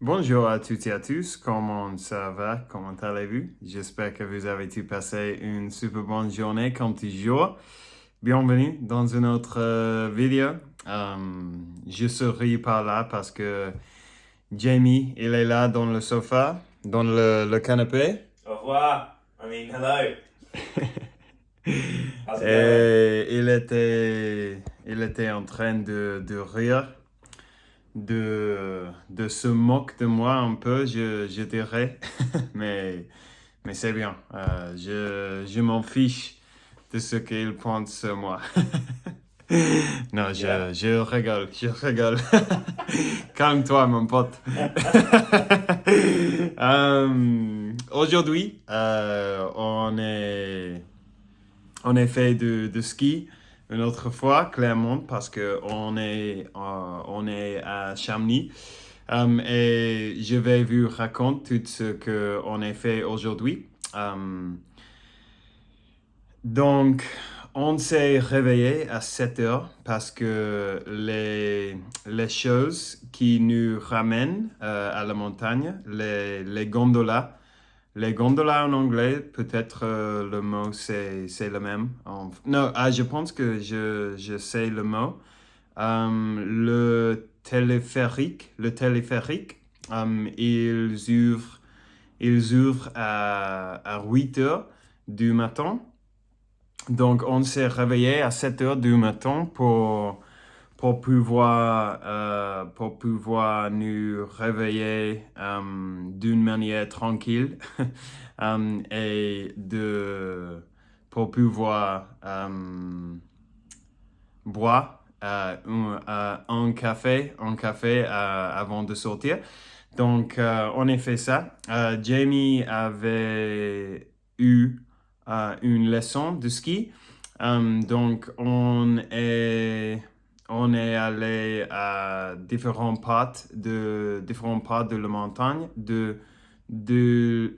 Bonjour à toutes et à tous, comment ça va, comment allez-vous? J'espère que vous avez tous passé une super bonne journée comme toujours. Bienvenue dans une autre vidéo. Euh, je souris par là parce que Jamie, il est là dans le sofa, dans le canapé. Au revoir. Hello. How's it going? Et il était en train de rire, de se moquer de moi un peu, je dirais. Mais c'est bien. Je m'en fiche de ce qu'il pense de moi. Non, Yeah. je rigole, je rigole. Calme-toi, mon pote. Aujourd'hui, on est fait de ski une autre fois, clairement, parce que on est à Chamonix. Et je vais vous raconter tout ce qu'on a fait aujourd'hui. Donc, on s'est réveillé à 7 heures parce que les choses qui nous ramènent à la montagne, les gondolas, les gondolas en anglais, peut-être le mot c'est le même. Non, je pense que je sais le mot. Le téléphérique, ils ouvrent à 8 heures du matin. Donc, on s'est réveillé à 7 heures du matin pour pouvoir nous réveiller d'une manière tranquille et pour pouvoir boire un café avant de sortir. Donc, on a fait ça. Jamie avait eu une leçon de ski. Donc, on est allé à différentes parts de la montagne, de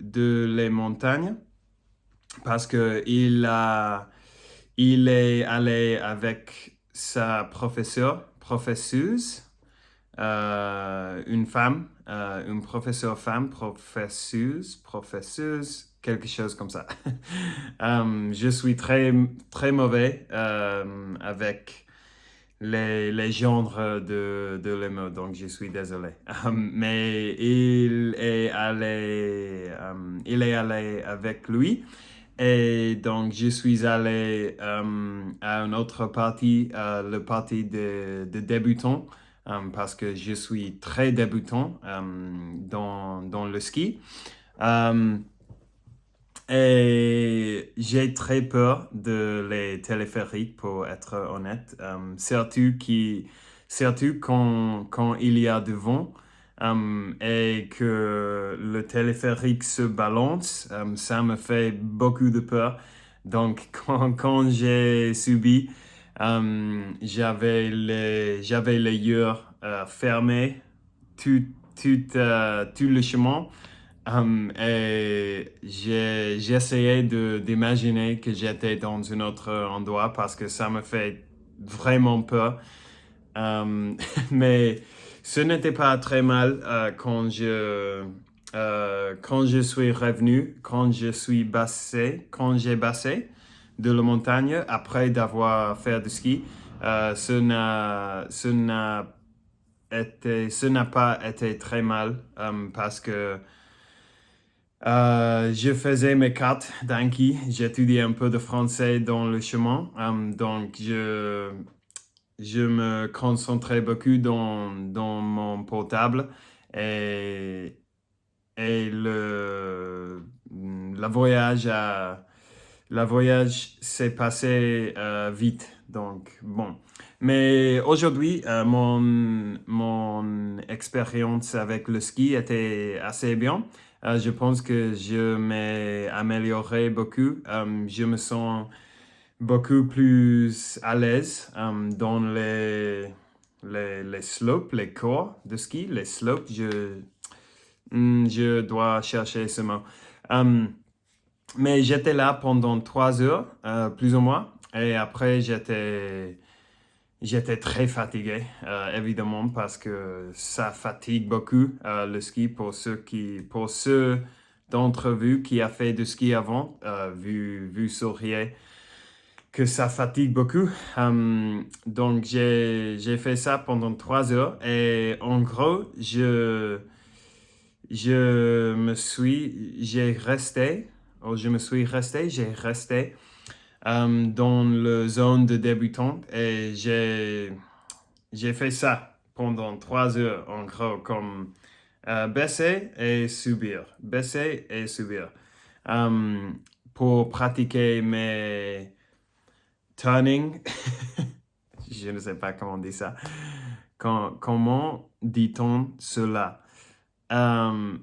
les montagnes, parce que il est allé avec sa professeuse, une femme, une professeure femme, professeuse, quelque chose comme ça. Je suis très, très mauvais avec les genres de les mots, donc je suis désolé. Mais il est allé avec lui. Et donc, je suis allé à une autre partie, le parti de débutants, parce que je suis très débutant dans le ski. Euh, et j'ai très peur de les téléphériques, pour être honnête. Surtout quand il y a du vent et que le téléphérique se balance, ça me fait beaucoup de peur. Donc, quand j'ai subi, j'avais les yeux fermés tout le chemin. Et j'ai essayé d'imaginer que j'étais dans un autre endroit parce que ça me fait vraiment peur. Mais ce n'était pas très mal quand je suis revenu, quand j'ai baissé de la montagne après d'avoir fait du ski. Ce n'a pas été très mal parce que je faisais mes cartes d'Anki, j'étudiais un peu de français dans le chemin, donc je me concentrais beaucoup dans mon portable et, et la voyage s'est passé vite, donc bon. Mais aujourd'hui, mon expérience avec le ski était assez bien. Je pense que je m'ai amélioré beaucoup. Je me sens beaucoup plus à l'aise dans les slopes, les cours de ski, les slopes. Je dois chercher ce mot. Mais j'étais là pendant 3 heures, plus ou moins. Et après, j'étais très fatigué, évidemment, parce que ça fatigue beaucoup le ski pour ceux d'entre vous qui a fait du ski avant, vous sauriez que ça fatigue beaucoup. Donc j'ai fait ça pendant 3 heures et en gros j'ai resté dans la zone de débutant et j'ai fait ça pendant 3 heures en gros, comme baisser et subir, euh, pour pratiquer mes turning. Je ne sais pas comment on dit ça. Comment dit-on cela? Euh,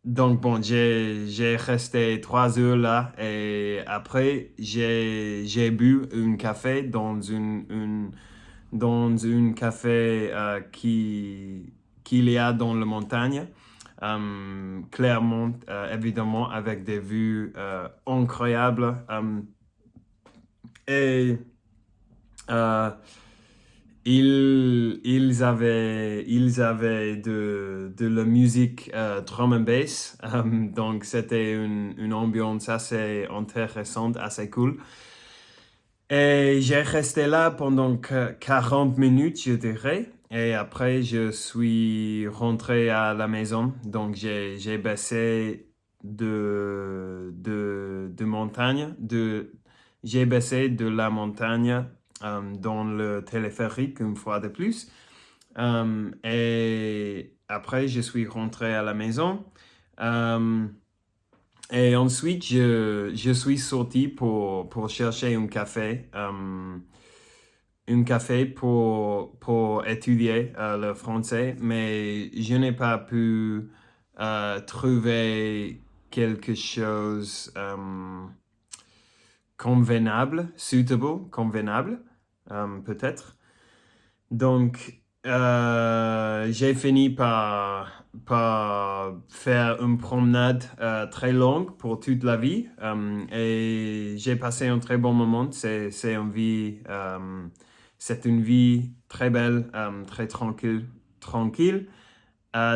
donc bon, j'ai resté 3 heures là et après j'ai bu un café dans une café qu'il y a dans la montagne. Clairement, évidemment, avec des vues incroyables. Et euh, ils avaient de la musique drum and bass. Donc c'était une ambiance assez intéressante, assez cool. Et j'ai resté là pendant 40 minutes, je dirais. Et après, je suis rentré à la maison. Donc, j'ai baissé de montagne. J'ai baissé de la montagne dans le téléphérique une fois de plus. Et après, je suis rentré à la maison. Euh, et ensuite, je suis sorti pour chercher un café pour étudier le français, mais je n'ai pas pu trouver quelque chose convenable, peut-être. Donc, j'ai fini par faire une promenade très longue pour toute la vie, et j'ai passé un très bon moment. C'est une vie très belle, très tranquille.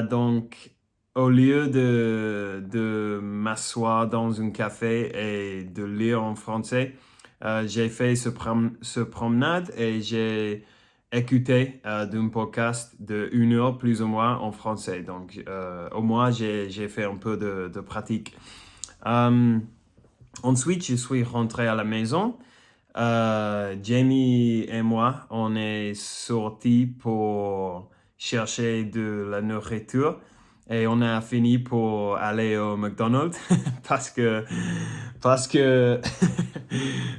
Donc, au lieu de m'asseoir dans un café et de lire en français, j'ai fait ce promenade et j'ai écouté d'un podcast de 1 heure plus ou moins en français. Donc, au moins, j'ai fait un peu de pratique. Ensuite, je suis rentré à la maison. Jamie et moi, on est sortis pour chercher de la nourriture et on a fini pour aller au McDonald's parce que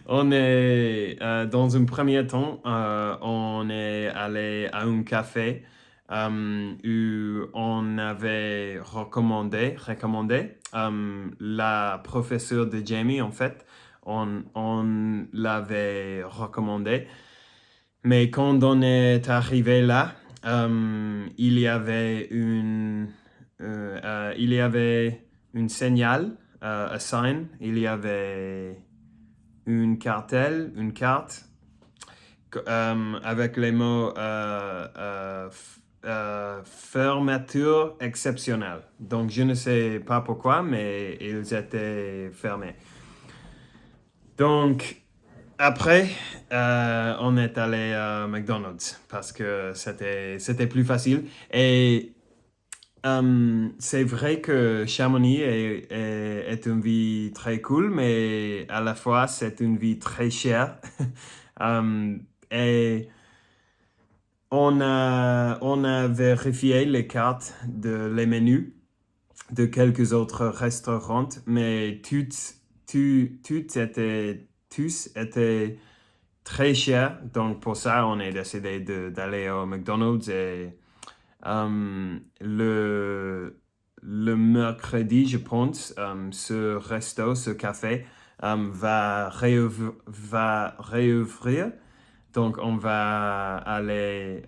on est dans un premier temps, on est allé à un café où on avait recommandé la professeure de Jamie, en fait. On l'avait recommandé. Mais quand on est arrivé là, il y avait une signal, un sign, il y avait une carte avec les mots fermeture exceptionnelle. Donc je ne sais pas pourquoi, mais ils étaient fermés. Donc après, on est allé à McDonald's parce que c'était plus facile. Et c'est vrai que Chamonix est une vie très cool, mais à la fois, c'est une vie très chère. Um, et on a vérifié les cartes les menus de quelques autres restaurants, mais tous étaient très chers. Donc pour ça, on a décidé d'aller au McDonald's. Et le mercredi, je pense, ce café va réouvrir. Donc, on va aller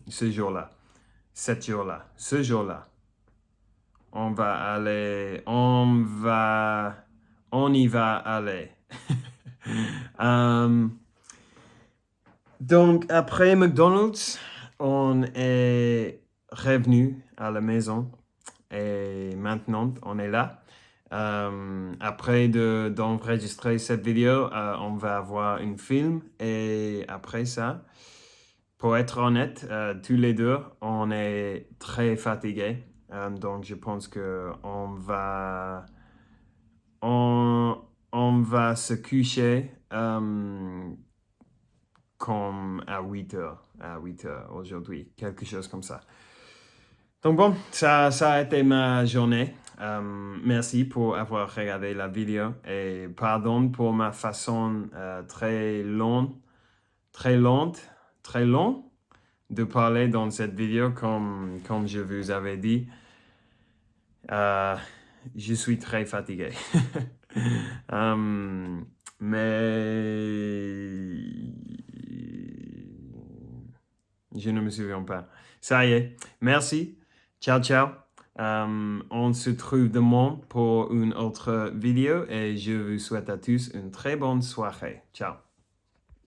ce jour-là, ce jour-là. On y va aller. Donc, après McDonald's, on est revenu à la maison et maintenant, on est là. Après d'enregistrer cette vidéo, on va voir un film et après ça, pour être honnête, tous les deux, on est très fatigués. Donc, je pense que on va se coucher comme à 8 heures aujourd'hui, quelque chose comme ça. Donc bon, ça a été ma journée. Merci pour avoir regardé la vidéo et pardon pour ma façon très lente de parler dans cette vidéo comme je vous avais dit. Je suis très fatigué. Mais je ne me souviens pas. Ça y est. Merci. Ciao, ciao. On se trouve demain pour une autre vidéo et je vous souhaite à tous une très bonne soirée. Ciao.